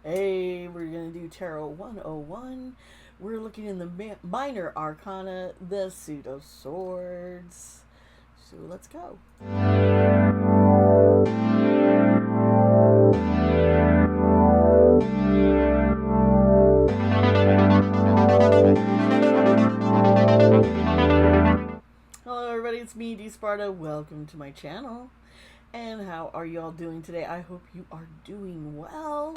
Hey, we're going to do Tarot 101. We're looking in the minor arcana, the Suit of Swords. So let's go. Hello everybody, it's me, Dee Sparta. Welcome to my channel. And how are you all doing today? I hope you are doing well.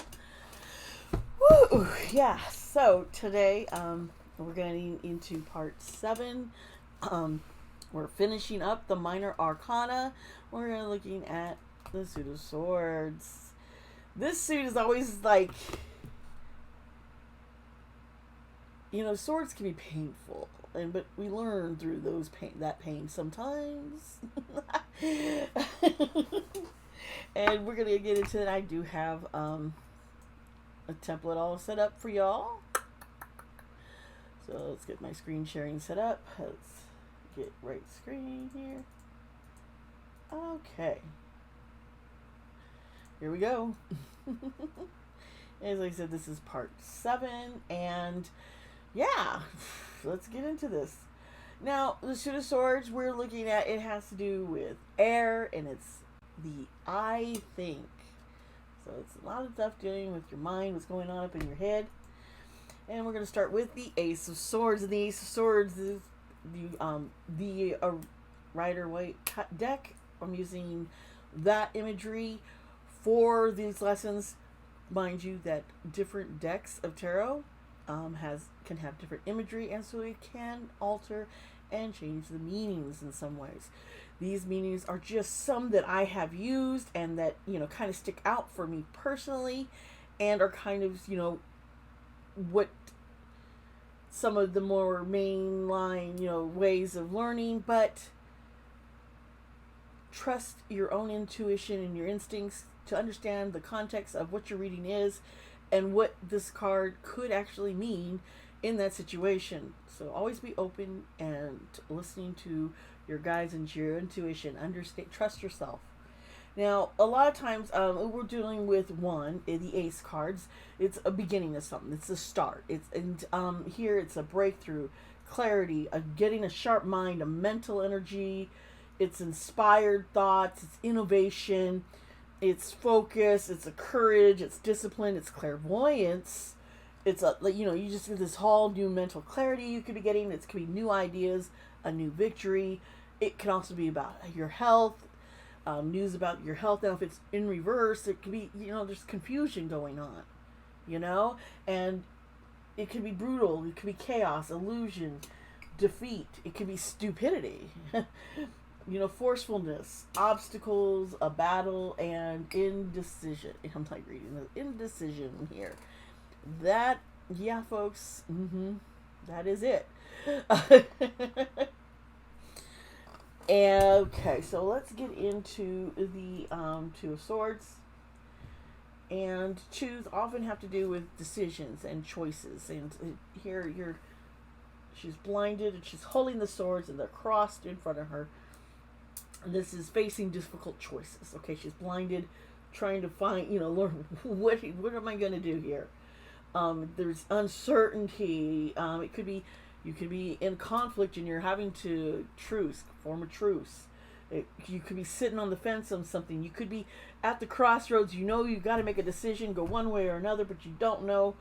Woo! Yeah, so today we're getting into part 7. We're finishing up the minor arcana. We're looking at the Suit of Swords. This suit is always like, swords can be painful, but we learn through that pain sometimes. And we're gonna get into it. I do have a template all set up for y'all. So let's get my screen sharing set up. Let's get right screen here. Okay. Here we go. As I said, this is part 7, and yeah, let's get into this. Now, the Suit of Swords we're looking at, it has to do with air, and it's the I think. So it's a lot of stuff dealing with your mind, what's going on up in your head. And we're going to start with the Ace of Swords. And the Ace of Swords is the Rider-Waite deck. I'm using that imagery for these lessons. Mind you that different decks of tarot can have different imagery, and so it can alter and change the meanings in some ways. These meanings are just some that I have used and that, kind of stick out for me personally, and are kind of, what some of the more mainline, ways of learning. But trust your own intuition and your instincts to understand the context of what your reading is and what this card could actually mean in that situation. So always be open and listening to your guides and your intuition. Trust yourself. Now, a lot of times we're dealing with the ace cards. It's a beginning of something. It's a start. Here it's a breakthrough, clarity, getting a sharp mind, a mental energy. It's inspired thoughts. It's innovation. It's focus. It's a courage. It's discipline. It's clairvoyance. It's you just get this whole new mental clarity you could be getting. It could be new ideas, a new victory. It can also be about your health. News about your health. Now, if it's in reverse, it could be, there's confusion going on, and it could be brutal. It could be chaos, illusion, defeat. It could be stupidity, forcefulness, obstacles, a battle, and indecision. I'm like reading the indecision here. That, yeah, folks, that is it. Okay, so let's get into the Two of Swords. And twos often have to do with decisions and choices. And here she's blinded and she's holding the swords and they're crossed in front of her. And this is facing difficult choices. Okay, she's blinded, trying to find, learn what am I going to do here? There's uncertainty. It could be you could be in conflict and you're having to form a truce. You could be sitting on the fence on something. You could be at the crossroads. You've got to make a decision, go one way or another, but you don't know.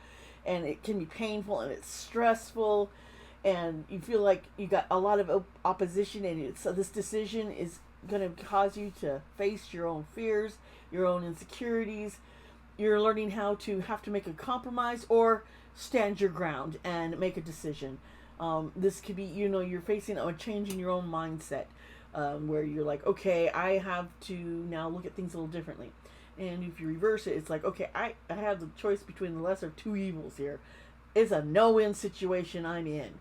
And it can be painful and it's stressful. And you feel like you got a lot of opposition. And so this decision is going to cause you to face your own fears, your own insecurities. You're learning how to have to make a compromise or stand your ground and make a decision. This could be, you're facing a change in your own mindset, where you're like, okay, I have to now look at things a little differently. And if you reverse it, it's like, okay, I have the choice between the lesser of two evils here. It's a no-win situation I'm in.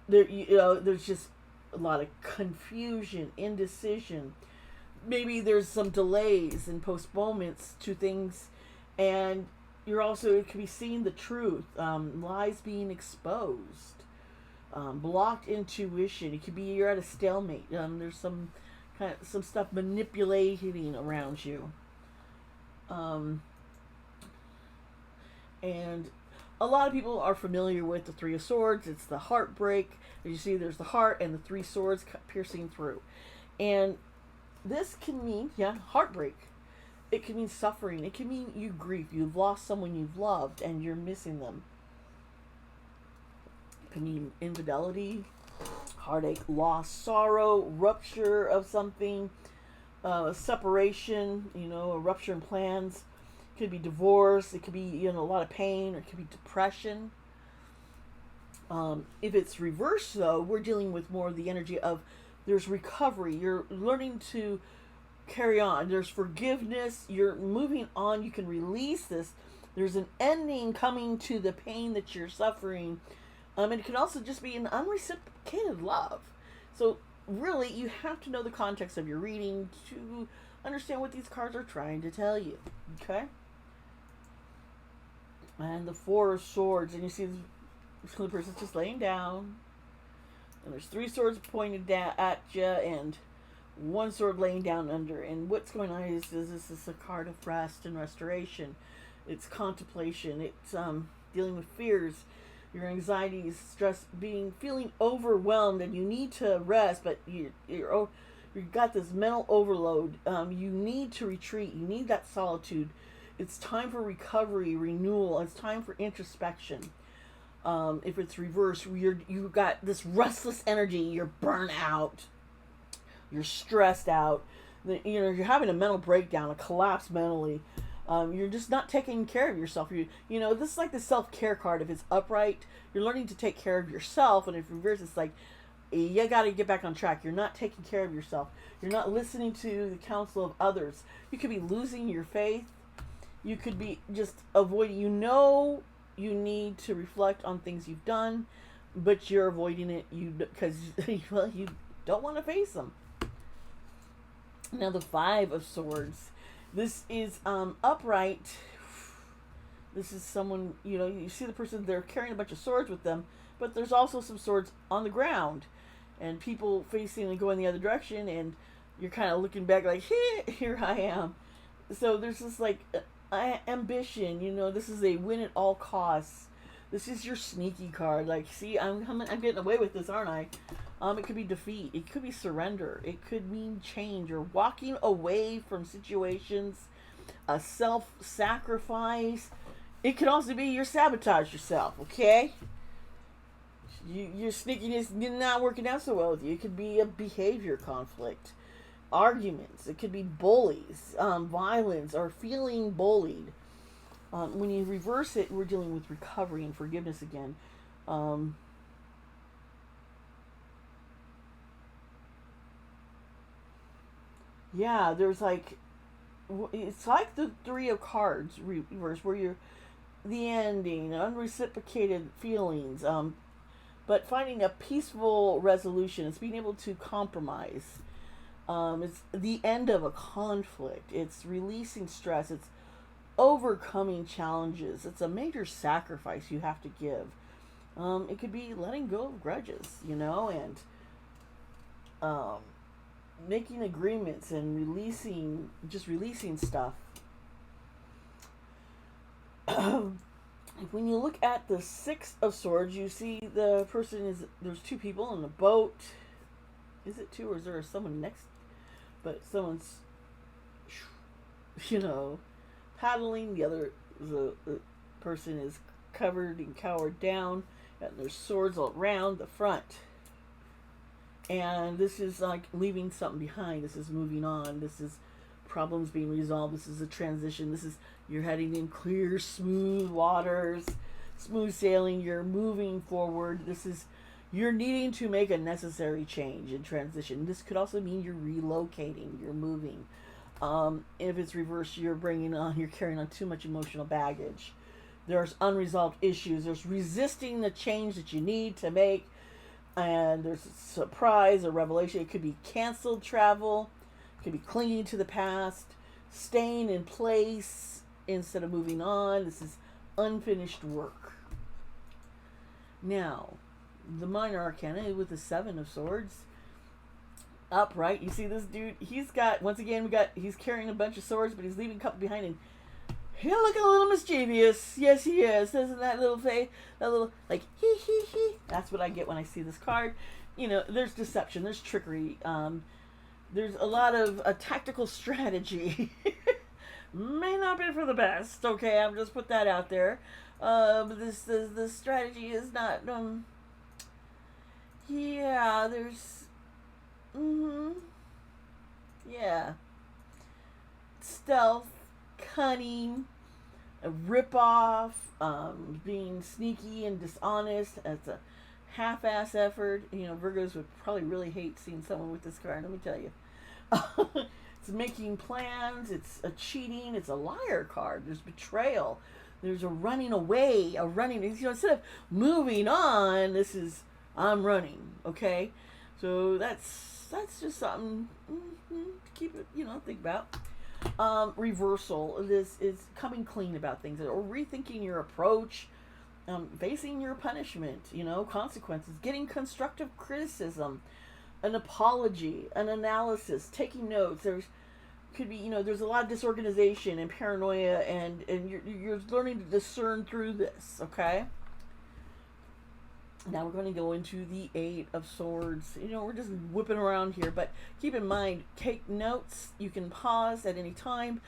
There's just a lot of confusion, indecision. Maybe there's some delays and postponements to things, and it could be seeing the truth, lies being exposed, blocked intuition. It could be you're at a stalemate. There's some stuff manipulating around you. And a lot of people are familiar with the Three of Swords. It's the heartbreak. As you see, there's the heart and the three swords piercing through. And this can mean, yeah, heartbreak. It can mean suffering. It can mean you grieve. You've lost someone you've loved and you're missing them. It can mean infidelity, heartache, loss, sorrow, rupture of something, separation, a rupture in plans. It could be divorce. It could be, a lot of pain, or it could be depression. If it's reversed, though, we're dealing with more of the energy of there's recovery. You're learning to carry on. There's forgiveness. You're moving on. You can release this. There's an ending coming to the pain that you're suffering. And it can also just be an unreciprocated love. So really, you have to know the context of your reading to understand what these cards are trying to tell you. Okay? And the Four of Swords. And you see the person's just laying down. And there's three swords pointed at you, and one sword laying down under. And what's going on is this is a card of rest and restoration. It's contemplation. It's dealing with fears, your anxieties, stress, feeling overwhelmed, and you need to rest, but you've got this mental overload. You need to retreat. You need that solitude. It's time for recovery, renewal. It's time for introspection. If it's reversed, you've got this restless energy. You're burnt out. You're stressed out. You're having a mental breakdown, a collapse mentally. You're just not taking care of yourself. This is like the self-care card. If it's upright, you're learning to take care of yourself. And if reverse, it's like, you got to get back on track. You're not taking care of yourself. You're not listening to the counsel of others. You could be losing your faith. You could be just avoiding. You need to reflect on things you've done, but you're avoiding it because you don't want to face them. Now the Five of Swords. This is upright. This is someone, you see the person, they're carrying a bunch of swords with them, but there's also some swords on the ground, and people facing and going the other direction, and you're kind of looking back like, hey, here I am. So there's this like ambition, this is a win at all costs. This is your sneaky card. Like, see, I'm getting away with this, aren't I? It could be defeat. It could be surrender. It could mean change or walking away from situations, a self-sacrifice. It could also be you sabotage yourself, okay? Your sneakiness not working out so well with you. It could be a behavior conflict, arguments. It could be bullies, violence, or feeling bullied. When you reverse it, we're dealing with recovery and forgiveness again. Yeah, there's it's like the Three of Cards reverse, where you're the ending, unreciprocated feelings, but finding a peaceful resolution. It's being able to compromise. It's the end of a conflict. It's releasing stress. It's overcoming challenges. It's a major sacrifice you have to give. It could be letting go of grudges, and making agreements and releasing stuff. When you look at the Six of Swords, you see the person there's two people on a boat. Is it two, or is there someone next? But someone's, paddling. The person is covered and cowered down, and there's swords all around the front. And this is like leaving something behind. This is moving on. This is problems being resolved. This is a transition. This is, you're heading in clear, smooth waters, smooth sailing. You're moving forward. You're needing to make a necessary change and transition. This could also mean you're relocating. You're moving. If it's reversed, you're carrying on too much emotional baggage. There's unresolved issues. There's resisting the change that you need to make. And there's a surprise, a revelation. It could be canceled travel. It could be clinging to the past, staying in place instead of moving on. This is unfinished work. Now, the Minor Arcana with the Seven of Swords. Upright. You see this dude? He's carrying a bunch of swords, but he's leaving a couple behind, and He's looking a little mischievous. Yes, he is. Isn't that little face? That little, like, hee hee hee. That's what I get when I see this card. There's deception. There's trickery. There's a lot of tactical strategy. May not be for the best. Okay, I'll just put that out there. But this strategy is not. Yeah, there's. Yeah. Stealth, cunning, a ripoff, being sneaky and dishonest. It's a half-ass effort. Virgos would probably really hate seeing someone with this card. Let me tell you. It's making plans. It's a cheating. It's a liar card. There's betrayal. There's a running away. Instead of moving on, this is I'm running. Okay, so that's just something to keep it. Think about. Reversal. This is coming clean about things, or rethinking your approach, facing your punishment. Consequences. Getting constructive criticism. An apology, an analysis, taking notes. Could be, there's a lot of disorganization and paranoia, and you're learning to discern through this. Okay. Now we're going to go into the Eight of Swords. We're just whipping around here, but keep in mind, take notes. You can pause at any time.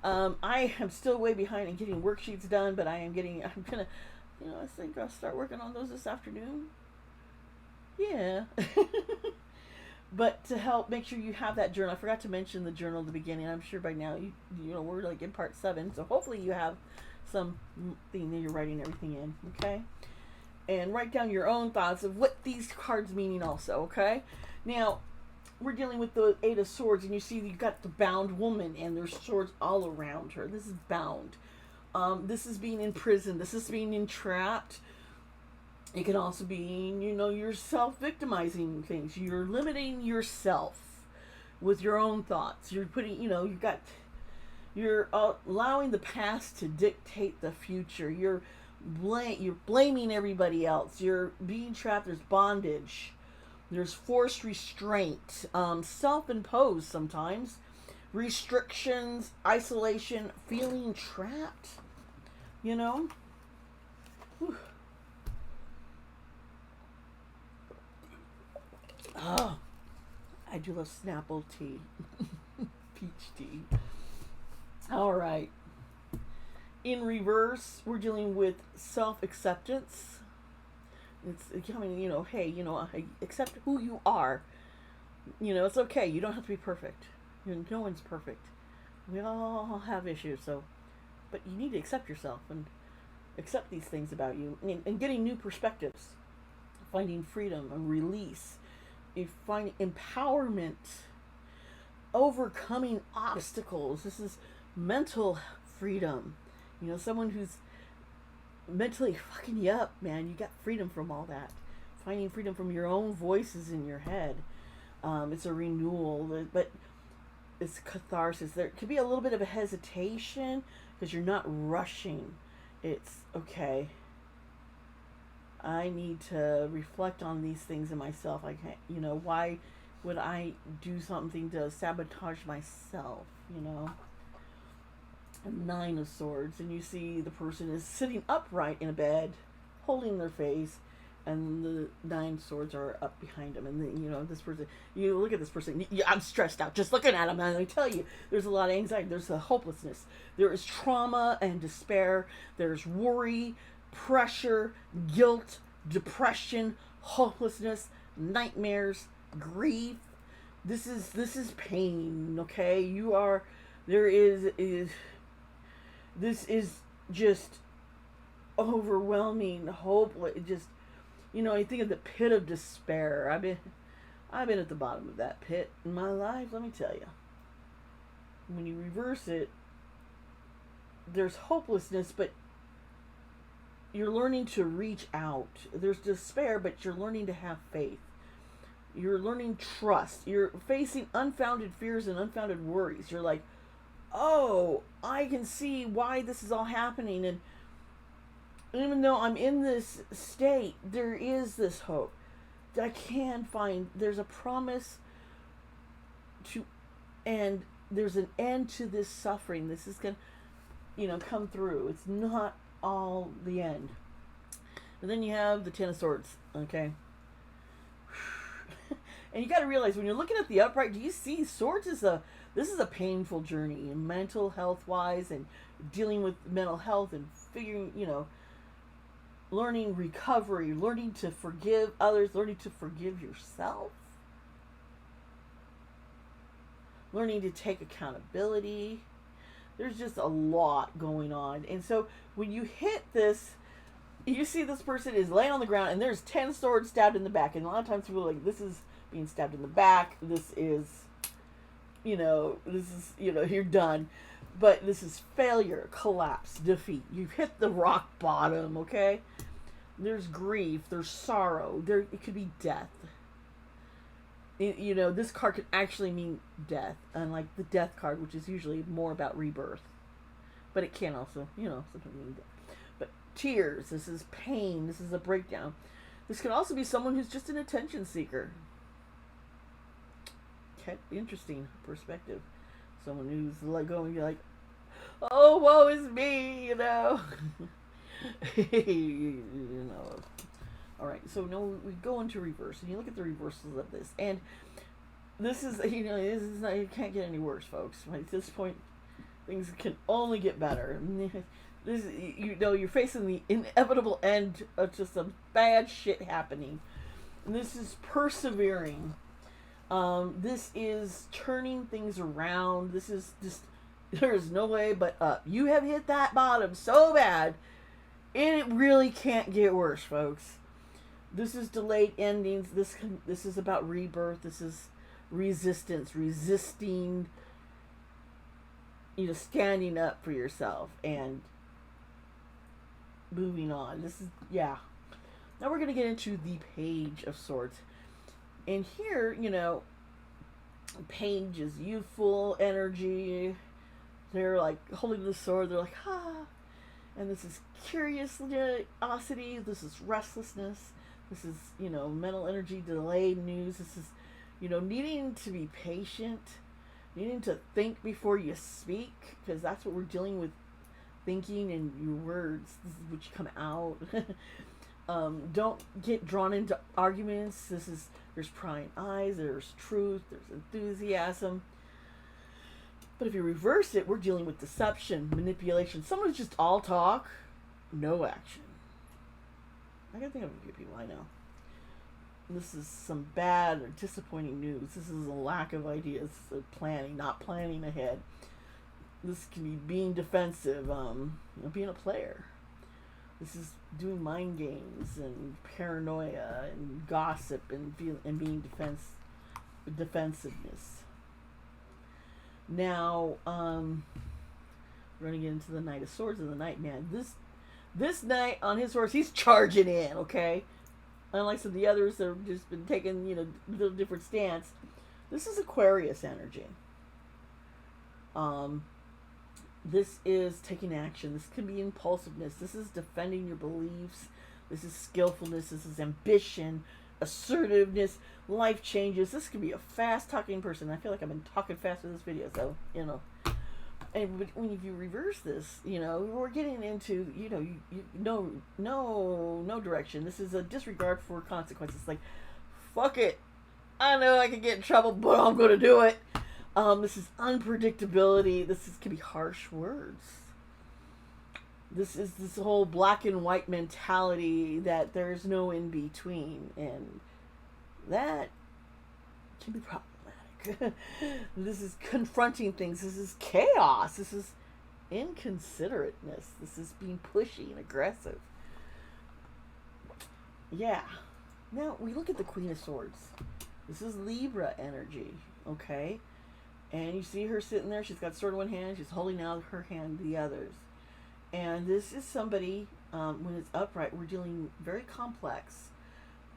I am still way behind in getting worksheets done, but I'm gonna, I think I'll start working on those this afternoon. Yeah. But to help make sure you have that journal, I forgot to mention the journal at the beginning. I'm sure by now we're like in part 7, so hopefully you have something that you're writing everything in. Okay, and write down your own thoughts of what these cards meaning also. Okay, now we're dealing with the Eight of Swords, and you see you've got the bound woman, and there's swords all around her. This is bound. This is being imprisoned. This is being entrapped. It can also be, you're self-victimizing things. You're limiting yourself with your own thoughts. You're putting, you're allowing the past to dictate the future. You're blaming everybody else. You're being trapped. There's bondage. There's forced restraint. Self-imposed sometimes. Restrictions, isolation, feeling trapped. Whew. Oh, I do love Snapple tea. Peach tea. All right. In reverse, we're dealing with self-acceptance. It's becoming, hey, I accept who you are. It's okay. You don't have to be perfect. No one's perfect. We all have issues, but you need to accept yourself and accept these things about you, and getting new perspectives, finding freedom and release. You find empowerment, overcoming obstacles. This is mental freedom. Someone who's mentally fucking you up, man. You got freedom from all that. Finding freedom from your own voices in your head. It's a renewal, but it's catharsis. There could be a little bit of a hesitation because you're not rushing. It's okay. I need to reflect on these things in myself. I can't, why would I do something to sabotage myself, A 9 of Swords, and you see the person is sitting upright in a bed, holding their face, and the 9 swords are up behind them. And then, this person, you look at this person, I'm stressed out just looking at him, and I tell you, there's a lot of anxiety, there's a hopelessness, there is trauma and despair, there's worry, pressure, guilt, depression, hopelessness, nightmares, grief. This is pain, okay? This is just overwhelming, hopeless. Just, I think of the pit of despair. I've been at the bottom of that pit in my life, let me tell you. When you reverse it, there's hopelessness, but you're learning to reach out. There's despair, but you're learning to have faith. You're learning trust. You're facing unfounded fears and unfounded worries. You're like, oh, I can see why this is all happening. And even though I'm in this state, there is this hope. I can find, there's a promise to, and there's an end to this suffering. This is going to, come through. It's not all the end. And then you have the Ten of Swords, okay? And you got to realize when you're looking at the upright, do you see swords this is a painful journey, mental health wise, and dealing with mental health and figuring, learning recovery, learning to forgive others, learning to forgive yourself, learning to take accountability. There's just a lot going on. And so when you hit this, you see this person is laying on the ground and there's 10 swords stabbed in the back. And a lot of times people are like, this is being stabbed in the back. This is, you're done. But this is failure, collapse, defeat. You've hit the rock bottom, okay? There's grief, there's sorrow, it could be death. This card could actually mean death, unlike the death card, which is usually more about rebirth. But it can also, sometimes mean death. But tears, this is pain, this is a breakdown. This could also be someone who's just an attention seeker. Okay, interesting perspective. Someone who's going like, oh, woe is me, All right, so now we go into reverse, and you look at the reversals of this, and this is, you can't get any worse, folks. At this point, things can only get better. This, you're facing the inevitable end of just some bad shit happening. And this is persevering. This is turning things around. This is just, there's no way but up. You have hit that bottom so bad, and it really can't get worse, folks. This is delayed endings. This is about rebirth. This is resistance, resisting, standing up for yourself and moving on. This is, yeah. Now we're going to get into the Page of Swords. And here, Page is youthful energy. They're like holding the sword. They're like, ah. And this is curiosity. This is restlessness. This is, mental energy, delayed news. This is, needing to be patient, needing to think before you speak, because that's what we're dealing with, thinking and your words. This is what you come out. Don't get drawn into arguments. There's prying eyes, there's truth, there's enthusiasm. But if you reverse it, we're dealing with deception, manipulation. Someone's just all talk, no action. I gotta think of a few people I know. This is some bad or disappointing news. This is a lack of ideas, planning, not planning ahead. This can be being defensive, being a player. This is doing mind games and paranoia and gossip and being defensiveness. Now, running into the Knight of Swords and the Knight Man. This knight on his horse, he's charging in, okay? Unlike some of the others that have just been taking, a little different stance. This is Aquarius energy. This is taking action. This can be impulsiveness. This is defending your beliefs. This is skillfulness. This is ambition, assertiveness, life changes. This could be a fast-talking person. I feel like I've been talking fast in this video, so, And when you reverse this, we're getting into, no direction. This is a disregard for consequences. Like, fuck it. I know I can get in trouble, but I'm going to do it. This is unpredictability. Can be harsh words. This is this whole black and white mentality that there's no in between, and that can be problematic. This is confronting things. This is chaos. This is inconsiderateness. This is being pushy and aggressive. Yeah. Now we look at the Queen of Swords. This is Libra energy, okay? And you see her sitting there. She's got sword in one hand. She's holding out her hand to the others. And this is somebody, when it's upright, we're dealing very complex,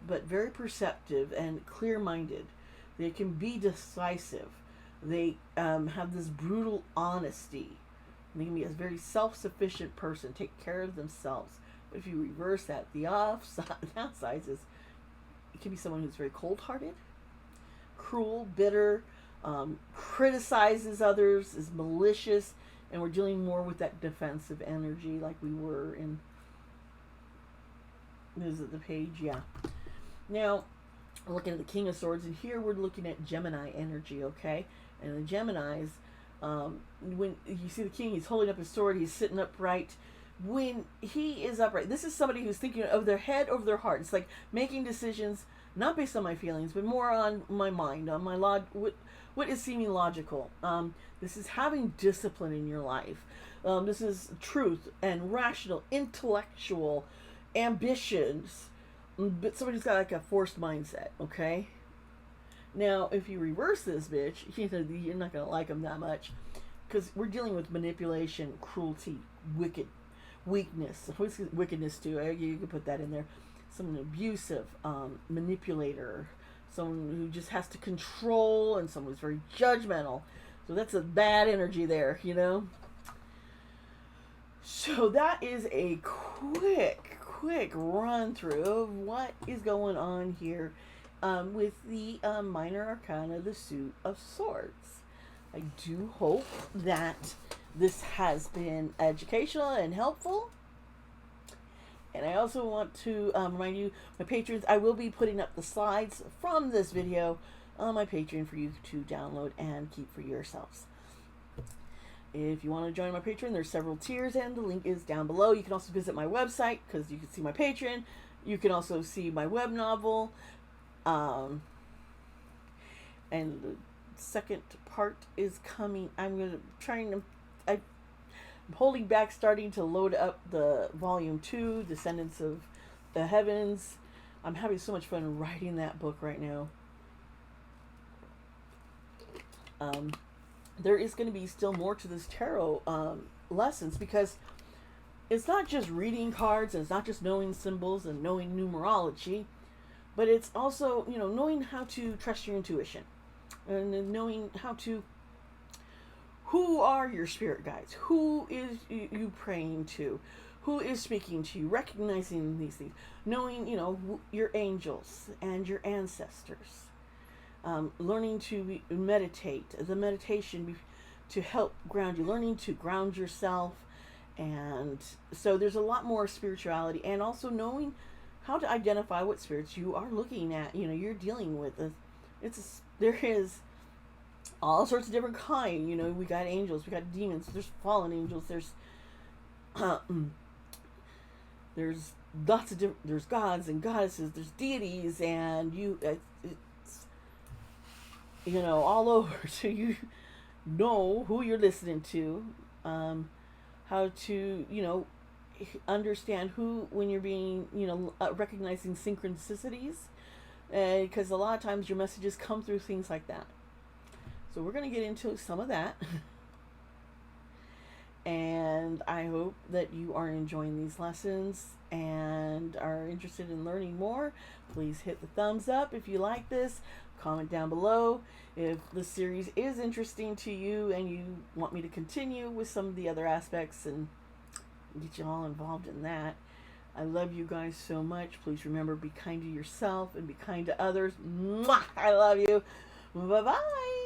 but very perceptive and clear-minded. They can be decisive. They have this brutal honesty. They can be a very self-sufficient person, take care of themselves. But if you reverse that, the downside is it can be someone who's very cold-hearted, cruel, bitter, criticizes others, is malicious, and we're dealing more with that defensive energy like we were in. Is it the page? Yeah. Now, we're looking at the King of Swords, and here we're looking at Gemini energy, okay? And the Geminis, when you see the King, he's holding up his sword, he's sitting upright. When he is upright, this is somebody who's thinking of their head over their heart. It's like making decisions not based on my feelings, but more on my mind, on my what is seeming logical. This is having discipline in your life. This is truth and rational, intellectual ambitions, but somebody's got like a forced mindset, okay? Now, if you reverse this bitch, you're not going to like them that much, because we're dealing with manipulation, cruelty, weakness. What's wickedness too? You can put that in there. Someone abusive, manipulator, someone who just has to control, and someone who's very judgmental. So that's a bad energy there, you know? So that is a quick run through of what is going on here with the Minor Arcana, the Suit of Swords. I do hope that this has been educational and helpful. And I also want to remind you, my patrons, I will be putting up the slides from this video on my Patreon for you to download and keep for yourselves. If you want to join my Patreon, there's several tiers, and the link is down below. You can also visit my website, because you can see my Patreon. You can also see my web novel. And the second part is coming. I'm holding back, starting to load up the volume 2, Descendants of the Heavens. I'm having so much fun writing that book right now. There is going to be still more to this tarot lessons, because it's not just reading cards, and it's not just knowing symbols and knowing numerology, but it's also, you know, knowing how to trust your intuition, and knowing how to, who are your spirit guides, who is you praying to, who is speaking to you, recognizing these things, knowing, you know, your angels and your ancestors. Learning to meditate, the meditation to help ground you, learning to ground yourself. And so there's a lot more spirituality, and also knowing how to identify what spirits you are looking at, you know, you're dealing with. There is all sorts of different kind, you know, we got angels, we got demons, there's fallen angels, there's lots of different, there's gods and goddesses, there's deities, and it's, you know, all over. So you know who you're listening to, how to, you know, understand who, when you're being, you know, recognizing synchronicities, because a lot of times your messages come through things like that. So we're going to get into some of that. And I hope that you are enjoying these lessons and are interested in learning more. Please hit the thumbs up if you like this. Comment down below if the series is interesting to you and you want me to continue with some of the other aspects and get you all involved in that. I love you guys so much. Please remember, be kind to yourself and be kind to others. Mwah! I love you. Bye-bye.